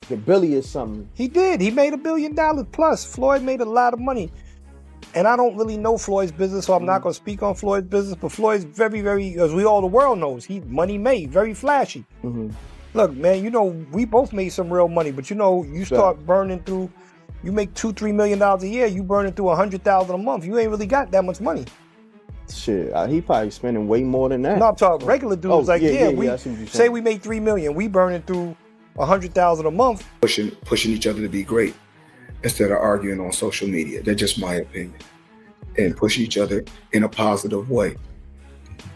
The Billy is something. He did. He made $1 billion plus. Floyd made a lot of money. And I don't really know Floyd's business, so I'm not going to speak on Floyd's business. But Floyd's very, very, as the world knows, he money made, very flashy. Look, man, you know, we both made some real money, but you know, you start burning through, you make $2-3 million a year, you burning through $100,000 a month. You ain't really got that much money. Shit, he probably spending way more than that. No, I'm talking regular dudes. We say say we make $3 million, we burning through $100,000 a month. Pushing each other to be great instead of arguing on social media. That's just my opinion. And push each other in a positive way.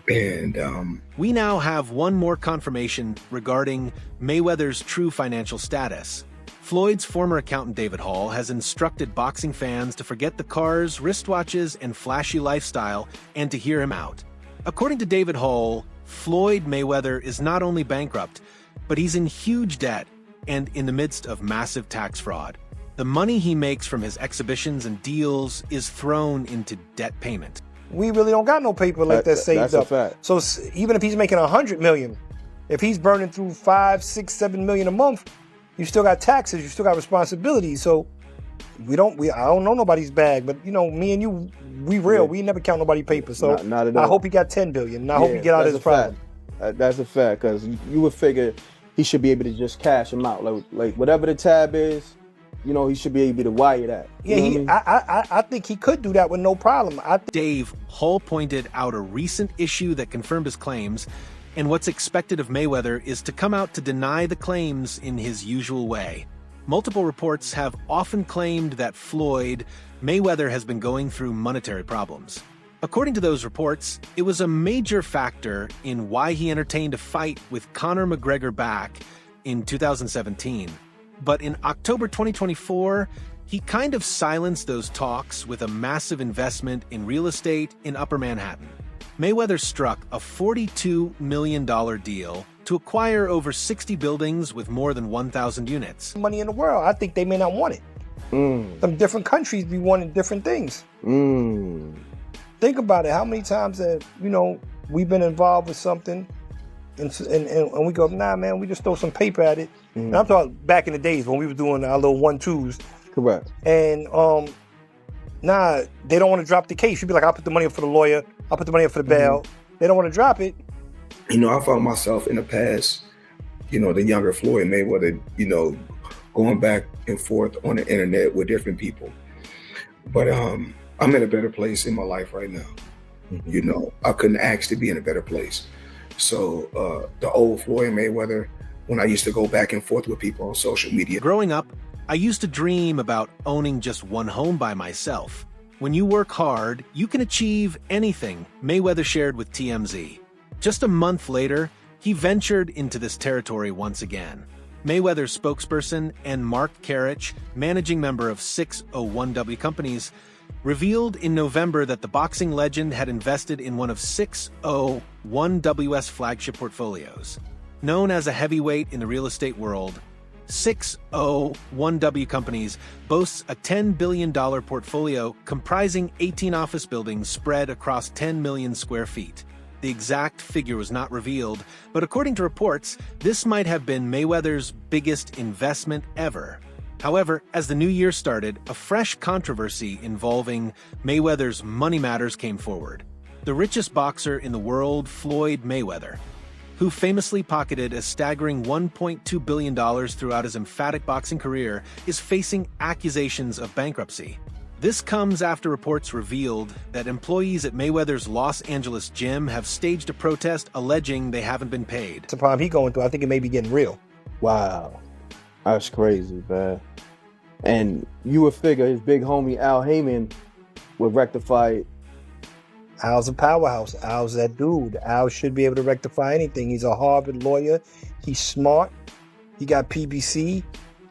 And we now have one more confirmation regarding Mayweather's true financial status. Floyd's former accountant David Hall has instructed boxing fans to forget the cars, wristwatches, and flashy lifestyle and to hear him out. According to David Hall, Floyd Mayweather is not only bankrupt, but he's in huge debt and in the midst of massive tax fraud. The money he makes from his exhibitions and deals is thrown into debt payment. We really don't got no paper like that saved up. That's a fact. So even if he's making $100 million, if he's burning through $5, $6, $7 million a month, you still got taxes, you still got responsibilities. So I don't know nobody's bag, but you know, me and you, we real. We never count nobody's paper. So not at all. I hope he got $10 billion. And I hope he get out of his problem. That's a fact, because you would figure he should be able to just cash him out, like whatever the tab is. You know, he should be able to wire that. I think he could do that with no problem. Dave, Hall pointed out a recent issue that confirmed his claims, and what's expected of Mayweather is to come out to deny the claims in his usual way. Multiple reports have often claimed that Floyd Mayweather has been going through monetary problems. According to those reports, it was a major factor in why he entertained a fight with Conor McGregor back in 2017. But in October 2024, he kind of silenced those talks with a massive investment in real estate in Upper Manhattan. Mayweather struck a $42 million deal to acquire over 60 buildings with more than 1,000 units. Money in the world, I think they may not want it. Some different countries be wanting different things. Think about it. How many times have, you know, we've been involved with something and we go, nah, man, we just throw some paper at it. And I'm talking back in the days when we were doing our little 1-2s. Correct. And nah, they don't want to drop the case. You'd be like, I'll put the money up for the lawyer. I'll put the money up for the bail. They don't want to drop it. you know, I found myself in the past, you know, the younger Floyd Mayweather, you know, going back and forth on the internet with different people. But I'm in a better place in my life right now. You know, I couldn't actually be in a better place. So the old Floyd Mayweather, when I used to go back and forth with people on social media. Growing up, I used to dream about owning just one home by myself. When you work hard, you can achieve anything, Mayweather shared with TMZ. Just a month later, he ventured into this territory once again. Mayweather's spokesperson and Mark Karich, managing member of 601W Companies, revealed in November that the boxing legend had invested in one of 601W's flagship portfolios. Known as a heavyweight in the real estate world, 601W Companies boasts a $10 billion portfolio comprising 18 office buildings spread across 10 million square feet. The exact figure was not revealed, but according to reports, this might have been Mayweather's biggest investment ever. However, as the new year started, a fresh controversy involving Mayweather's money matters came forward. The richest boxer in the world, Floyd Mayweather, who famously pocketed a staggering $1.2 billion throughout his emphatic boxing career, is facing accusations of bankruptcy. This comes after reports revealed that employees at Mayweather's Los Angeles gym have staged a protest alleging they haven't been paid. The problem he's going through, I think it may be getting real. Wow. That's crazy, man. And you would figure his big homie Al Heyman would rectify it. Al's a powerhouse. Al's that dude. Al should be able to rectify anything. He's a Harvard lawyer. He's smart. He got PBC.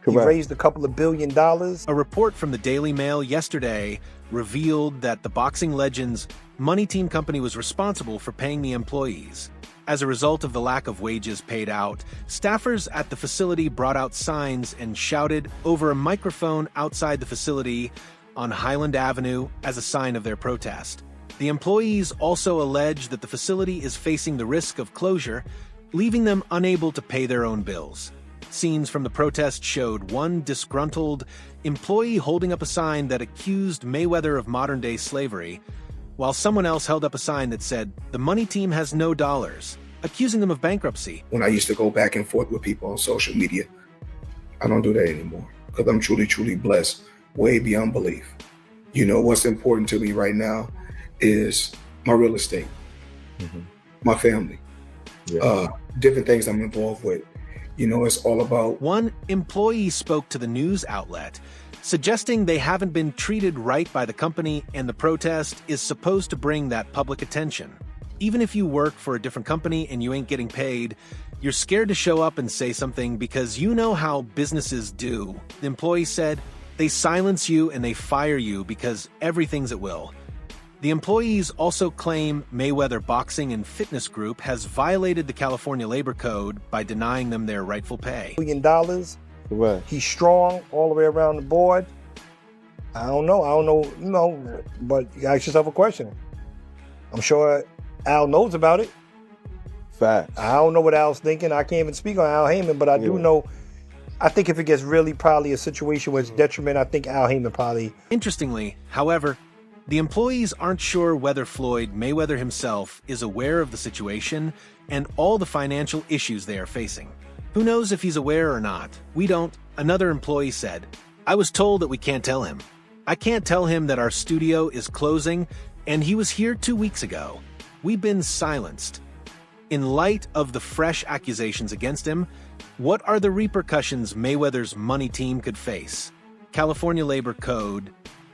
Correct. He raised a couple of $1 billion. A report from the Daily Mail yesterday revealed that the boxing legend's money team company was responsible for paying the employees. As a result of the lack of wages paid out, staffers at the facility brought out signs and shouted over a microphone outside the facility on Highland Avenue as a sign of their protest. The employees also allege that the facility is facing the risk of closure, leaving them unable to pay their own bills. Scenes from the protest showed one disgruntled employee holding up a sign that accused Mayweather of modern-day slavery, while someone else held up a sign that said, "The money team has no dollars," accusing them of bankruptcy. When I used to go back and forth with people on social media, I don't do that anymore because I'm truly, truly blessed, way beyond belief. You know, what's important to me right now is my real estate, my family, different things I'm involved with. You know, it's all about... One employee spoke to the news outlet, suggesting they haven't been treated right by the company and the protest is supposed to bring that public attention. Even if you work for a different company and you ain't getting paid, you're scared to show up and say something because you know how businesses do. The employee said they silence you and they fire you because everything's at will. The employees also claim Mayweather Boxing and Fitness Group has violated the California Labor Code by denying them their rightful pay. $1 million. Right. He's strong all the way around the board. I don't know, but you ask yourself a question. I'm sure Al knows about it. Facts. I don't know what Al's thinking. I can't even speak on Al Heyman, but I do know, I think if it gets really probably a situation where it's detriment, I think Al Heyman probably... Interestingly, however, the employees aren't sure whether Floyd Mayweather himself is aware of the situation and all the financial issues they are facing. Who knows if he's aware or not? We don't. Another employee said, "I was told that we can't tell him. I can't tell him that our studio is closing and he was here 2 weeks ago. We've been silenced." In light of the fresh accusations against him, what are the repercussions Mayweather's money team could face? California Labor Code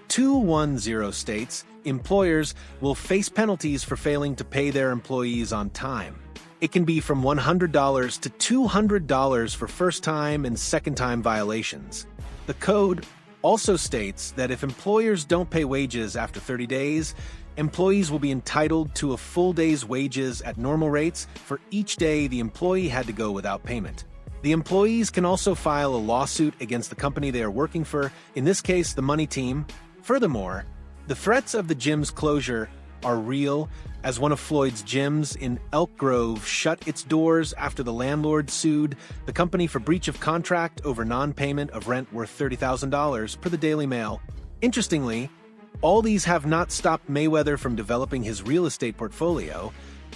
210 states employers will face penalties for failing to pay their employees on time. It can be from $100 to $200 for first-time and second-time violations. The code also states that if employers don't pay wages after 30 days, employees will be entitled to a full day's wages at normal rates for each day the employee had to go without payment. The employees can also file a lawsuit against the company they are working for, in this case, the money team. Furthermore, the threats of the gym's closure are real, as one of Floyd's gyms in Elk Grove shut its doors after the landlord sued the company for breach of contract over non-payment of rent worth $30,000 per the Daily Mail. Interestingly, all these have not stopped Mayweather from developing his real estate portfolio,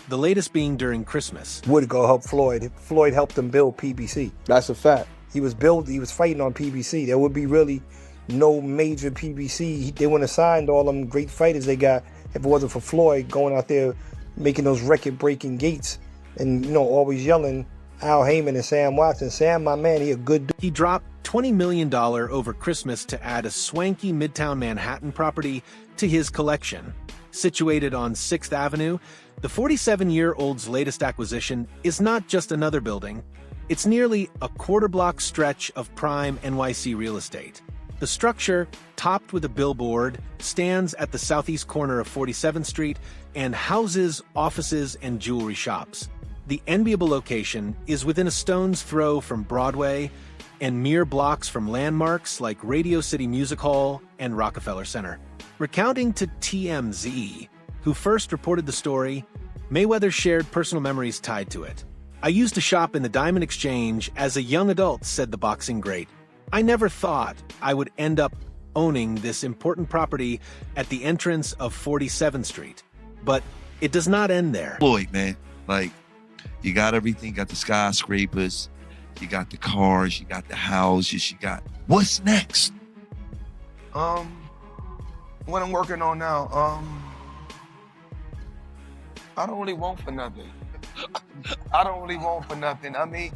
the latest being during Christmas. Would go help Floyd. Floyd helped him build PBC. That's a fact. He was fighting on PBC. There would be really no major PBC. They wouldn't have signed all them great fighters they got if it wasn't for Floyd going out there making those record-breaking gates and, you know, always yelling Al Heyman and Sam Watson. Sam, my man, he a good dude. He dropped $20 million over Christmas to add a swanky Midtown Manhattan property to his collection. Situated on 6th Avenue, the 47-year-old's latest acquisition is not just another building. It's nearly a quarter-block stretch of prime NYC real estate. The structure, topped with a billboard, stands at the southeast corner of 47th Street and houses offices and jewelry shops. The enviable location is within a stone's throw from Broadway and mere blocks from landmarks like Radio City Music Hall and Rockefeller Center. Recounting to TMZ, who first reported the story, Mayweather shared personal memories tied to it. "I used to shop in the Diamond Exchange as a young adult," said the boxing great. "I never thought I would end up owning this important property at the entrance of 47th Street. But it does not end there." Floyd, man, like, you got everything, got the skyscrapers, you got the cars, you got the houses, you got... What's next? What I'm working on now, I don't really want for nothing. I don't really want for nothing. I mean,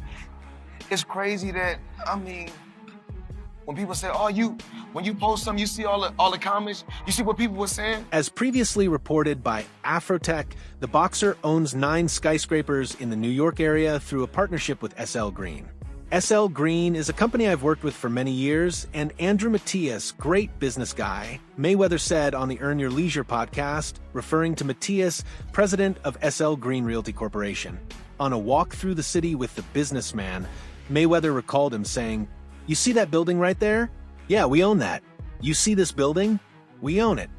it's crazy that, when people say, when you post something, you see all the comments, you see what people were saying? As previously reported by Afrotech, the boxer owns 9 skyscrapers in the New York area through a partnership with SL Green. SL Green is a company I've worked with for many years, and Andrew Matias, great business guy, Mayweather said on the Earn Your Leisure podcast, referring to Matias, president of SL Green Realty Corporation. On a walk through the city with the businessman, Mayweather recalled him saying, "You see that building right there? Yeah, we own that. You see this building? We own it."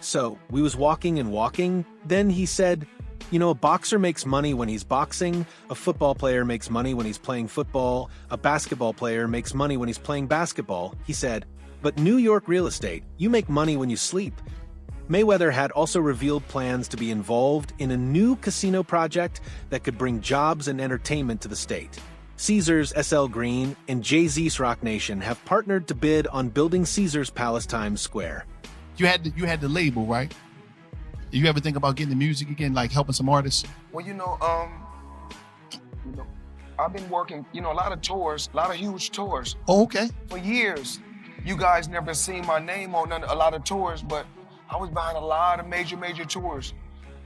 So we was walking and walking. Then he said, You know, a boxer makes money when he's boxing, a football player makes money when he's playing football, a basketball player makes money when he's playing basketball, he said. But New York real estate, you make money when you sleep. Mayweather had also revealed plans to be involved in a new casino project that could bring jobs and entertainment to the state. Caesars SL Green and Jay-Z's Rock Nation have partnered to bid on building Caesars Palace Times Square. You had the label, right? You ever think about getting the music again, like helping some artists? Well, I've been working, a lot of tours, a lot of huge tours. Oh, okay. For years. You guys never seen my name on a lot of tours, but I was behind a lot of major tours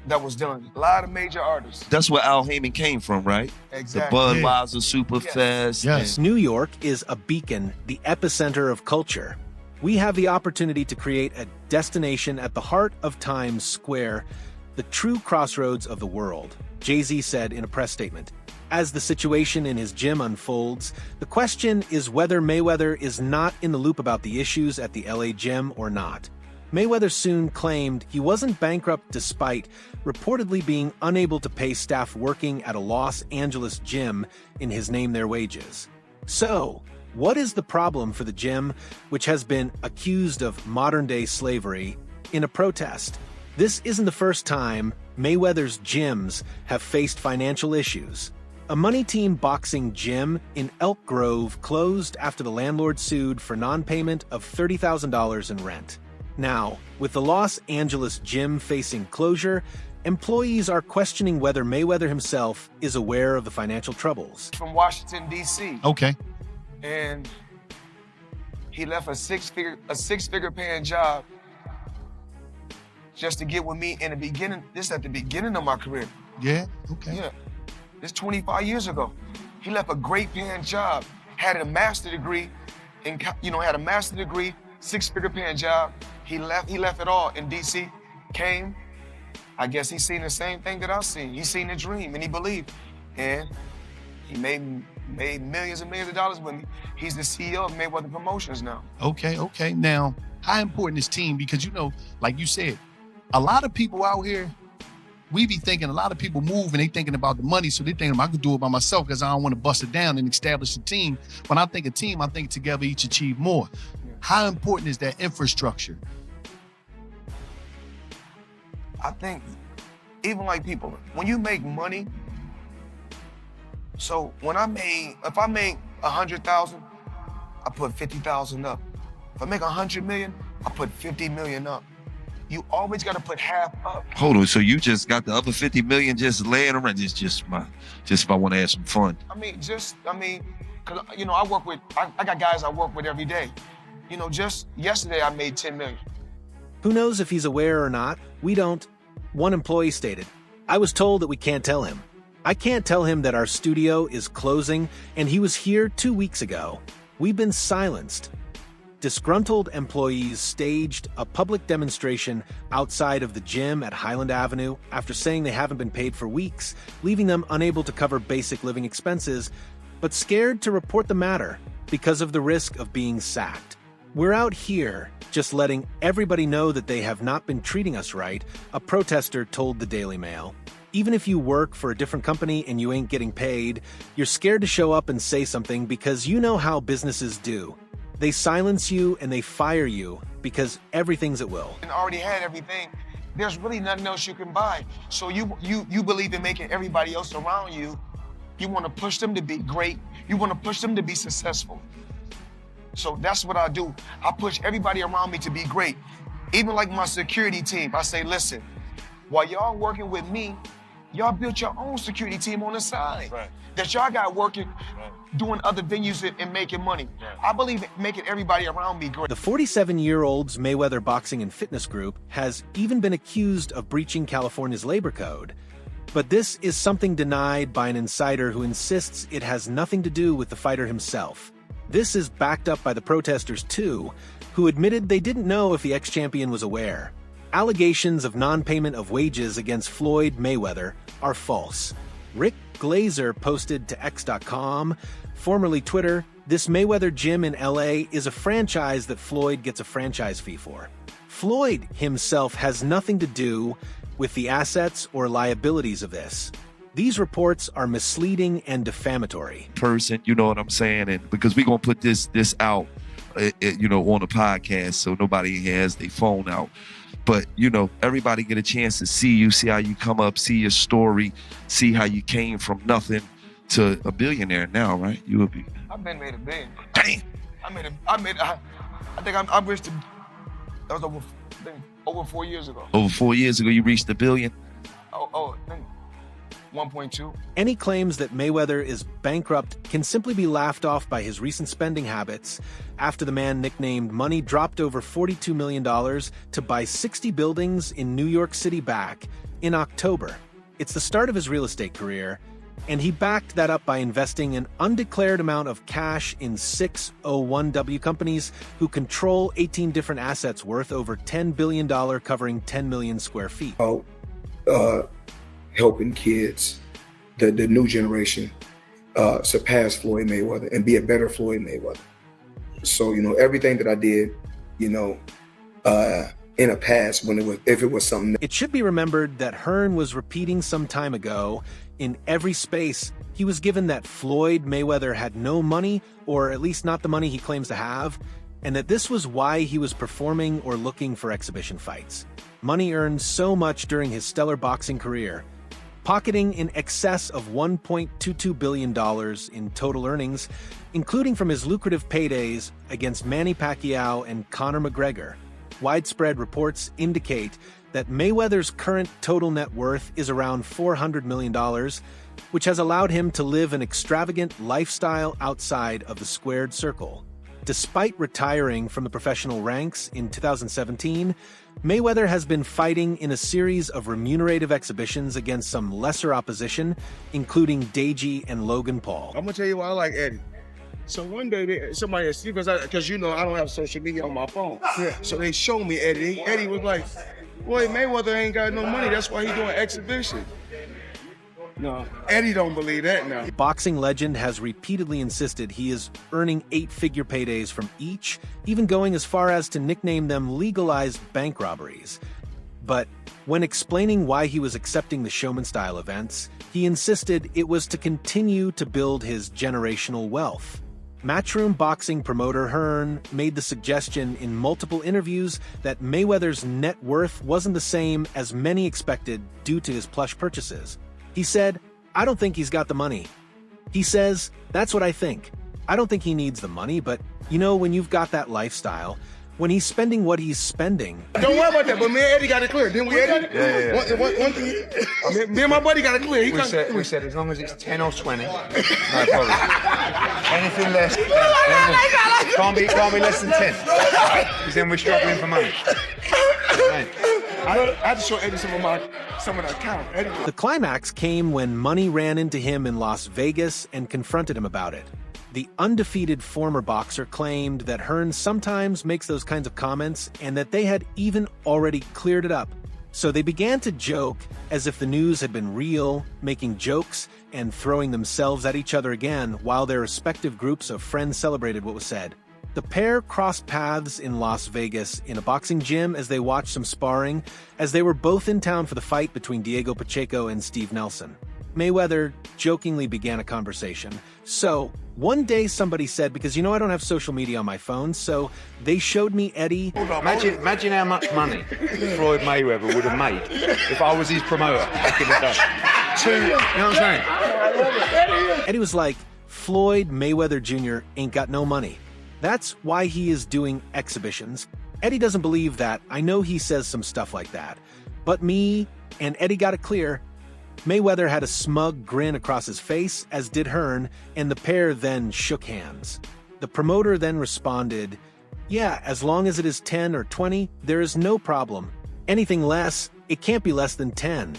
that was done. A lot of major artists. That's where Al Heyman came from, right? Exactly. The Budweiser Superfest. Yes. New York is a beacon, the epicenter of culture. We have the opportunity to create a destination at the heart of Times Square, the true crossroads of the world, Jay-Z said in a press statement. As the situation in his gym unfolds, the question is whether Mayweather is not in the loop about the issues at the LA gym or not. Mayweather soon claimed he wasn't bankrupt despite reportedly being unable to pay staff working at a Los Angeles gym in his name their wages. So, what is the problem for the gym, which has been accused of modern-day slavery, in a protest? This isn't the first time Mayweather's gyms have faced financial issues. A Money Team boxing gym in Elk Grove closed after the landlord sued for non-payment of $30,000 in rent. Now, with the Los Angeles gym facing closure, employees are questioning whether Mayweather himself is aware of the financial troubles. From Washington, D.C. Okay. And he left a six-figure paying job just to get with me in the beginning. This at the beginning of my career. Yeah. Okay. Yeah. This 25 years ago. He left a great paying job, had a master's degree, six-figure paying job. He left it all in DC, came. I guess he's seen the same thing that I've seen. He's seen the dream and he believed. And he made millions and millions of dollars with me. He's the CEO of Mayweather Promotions now. Okay. Now, how important is team? Because like you said, a lot of people out here, we be thinking, a lot of people move and they thinking about the money, so they thinking I could do it by myself because I don't want to bust it down and establish a team. When I think of team, I think together each achieve more. Yeah. How important is that infrastructure? I think even like people, when you make money, so if I make 100,000, I put 50,000 up. If I make 100 million, I put 50 million up. You always got to put half up. Hold on, so you just got the other 50 million just laying around? Just if I want to have some fun. Cause I got guys I work with every day. Just yesterday I made 10 million. Who knows if he's aware or not? We don't. One employee stated, "I was told that we can't tell him. I can't tell him that our studio is closing and he was here 2 weeks ago. We've been silenced." Disgruntled employees staged a public demonstration outside of the gym at Highland Avenue after saying they haven't been paid for weeks, leaving them unable to cover basic living expenses, but scared to report the matter because of the risk of being sacked. "We're out here just letting everybody know that they have not been treating us right," a protester told the Daily Mail. "Even if you work for a different company and you ain't getting paid, you're scared to show up and say something because you know how businesses do. They silence you and they fire you because everything's at will." And already had everything. There's really nothing else you can buy. So you believe in making everybody else around you. You want to push them to be great. You want to push them to be successful. So that's what I do. I push everybody around me to be great. Even like my security team, I say, listen, while y'all working with me, y'all built your own security team on the side. Right. That y'all got working, doing other venues and making money. Right. I believe in making everybody around me great. The 47-year-old's Mayweather Boxing and Fitness Group has even been accused of breaching California's labor code. But this is something denied by an insider who insists it has nothing to do with the fighter himself. This is backed up by the protesters too, who admitted they didn't know if the ex-champion was aware. Allegations of non-payment of wages against Floyd Mayweather are false. Rick Glazer posted to X.com, formerly Twitter, "This Mayweather gym in LA is a franchise that Floyd gets a franchise fee for. Floyd himself has nothing to do with the assets or liabilities of this. These reports are misleading and defamatory. Person, you know what I'm saying? And because we're going to put this out, you know, on a podcast, so nobody has their phone out. But, you know, everybody get a chance to see you, see how you come up, see your story, see how you came from nothing to a billionaire now, right? You will be. I've been made a billion. Damn. I think I reached, that was over 4 years ago. Over 4 years ago, you reached $1 billion? I think 1.2. Any claims that Mayweather is bankrupt can simply be laughed off by his recent spending habits after the man nicknamed Money dropped over $42 million to buy 60 buildings in New York City back in October. It's the start of his real estate career, and he backed that up by investing an undeclared amount of cash in 6 01W companies who control 18 different assets worth over $10 billion, covering 10 million square feet. Helping kids, the new generation, surpass Floyd Mayweather and be a better Floyd Mayweather. So, you know, everything that I did, you know, in a past, if it was something. It should be remembered that Hearn was repeating some time ago, in every space he was given, that Floyd Mayweather had no money, or at least not the money he claims to have, and that this was why he was performing or looking for exhibition fights. Money earned so much during his stellar boxing career, pocketing in excess of $1.22 billion in total earnings, including from his lucrative paydays against Manny Pacquiao and Conor McGregor. Widespread reports indicate that Mayweather's current total net worth is around $400 million, which has allowed him to live an extravagant lifestyle outside of the squared circle. Despite retiring from the professional ranks in 2017, Mayweather has been fighting in a series of remunerative exhibitions against some lesser opposition, including Deji and Logan Paul. I'm gonna tell you why I like Eddie. So one day, somebody asked me, because you know I don't have social media on my phone. Yeah. So they showed me Eddie. Eddie was like, "Boy, Mayweather ain't got no money. That's why he doing exhibition." No, Eddie don't believe that now. Boxing legend has repeatedly insisted he is earning 8-figure paydays from each, even going as far as to nickname them legalized bank robberies. But when explaining why he was accepting the showman-style events, he insisted it was to continue to build his generational wealth. Matchroom boxing promoter Hearn made the suggestion in multiple interviews that Mayweather's net worth wasn't the same as many expected due to his plush purchases. He said, "I don't think he's got the money." He says, "That's what I think. I don't think he needs the money, but you know, when you've got that lifestyle, when he's spending what he's spending." Don't worry about that, but me and Eddie got it clear, didn't we, Eddie? Yeah. One thing, me and my buddy got it clear. We said as long as it's 10 or 20, no problem. Anything less, can't be less than 10, because then we're struggling for money. Right. I had to show Eddie some of the account. Eddie. The climax came when Money ran into him in Las Vegas and confronted him about it. The undefeated former boxer claimed that Hearn sometimes makes those kinds of comments and that they had even already cleared it up. So they began to joke as if the news had been real, making jokes and throwing themselves at each other again while their respective groups of friends celebrated what was said. The pair crossed paths in Las Vegas in a boxing gym as they watched some sparring, as they were both in town for the fight between Diego Pacheco and Steve Nelson. Mayweather jokingly began a conversation. So, one day somebody said, because you know I don't have social media on my phone, so they showed me Eddie. Imagine how much money Floyd Mayweather would have made if I was his promoter back in the day. You know what I'm saying? Eddie was like, Floyd Mayweather Jr. ain't got no money. That's why he is doing exhibitions. Eddie doesn't believe that. I know he says some stuff like that. But me and Eddie got it clear. Mayweather had a smug grin across his face, as did Hearn, and the pair then shook hands. The promoter then responded, "Yeah, as long as it is 10 or 20, there is no problem. Anything less, it can't be less than 10.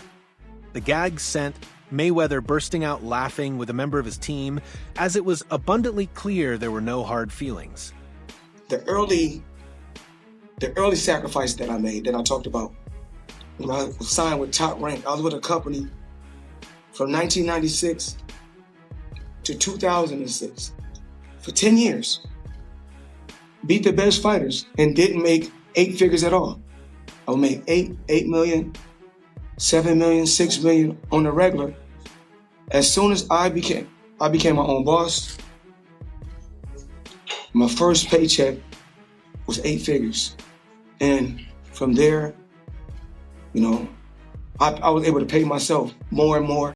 The gag sent Mayweather bursting out laughing with a member of his team, as it was abundantly clear there were no hard feelings. The early sacrifice that I made, that I talked about, when I was signed with Top Rank, I was with a company from 1996 to 2006 for 10 years. Beat the best fighters and didn't make 8 figures at all. I would make 8 million, 7 million, 6 million on the regular. As soon as I became my own boss, my first paycheck was 8 figures. And from there, you know, I was able to pay myself more and more.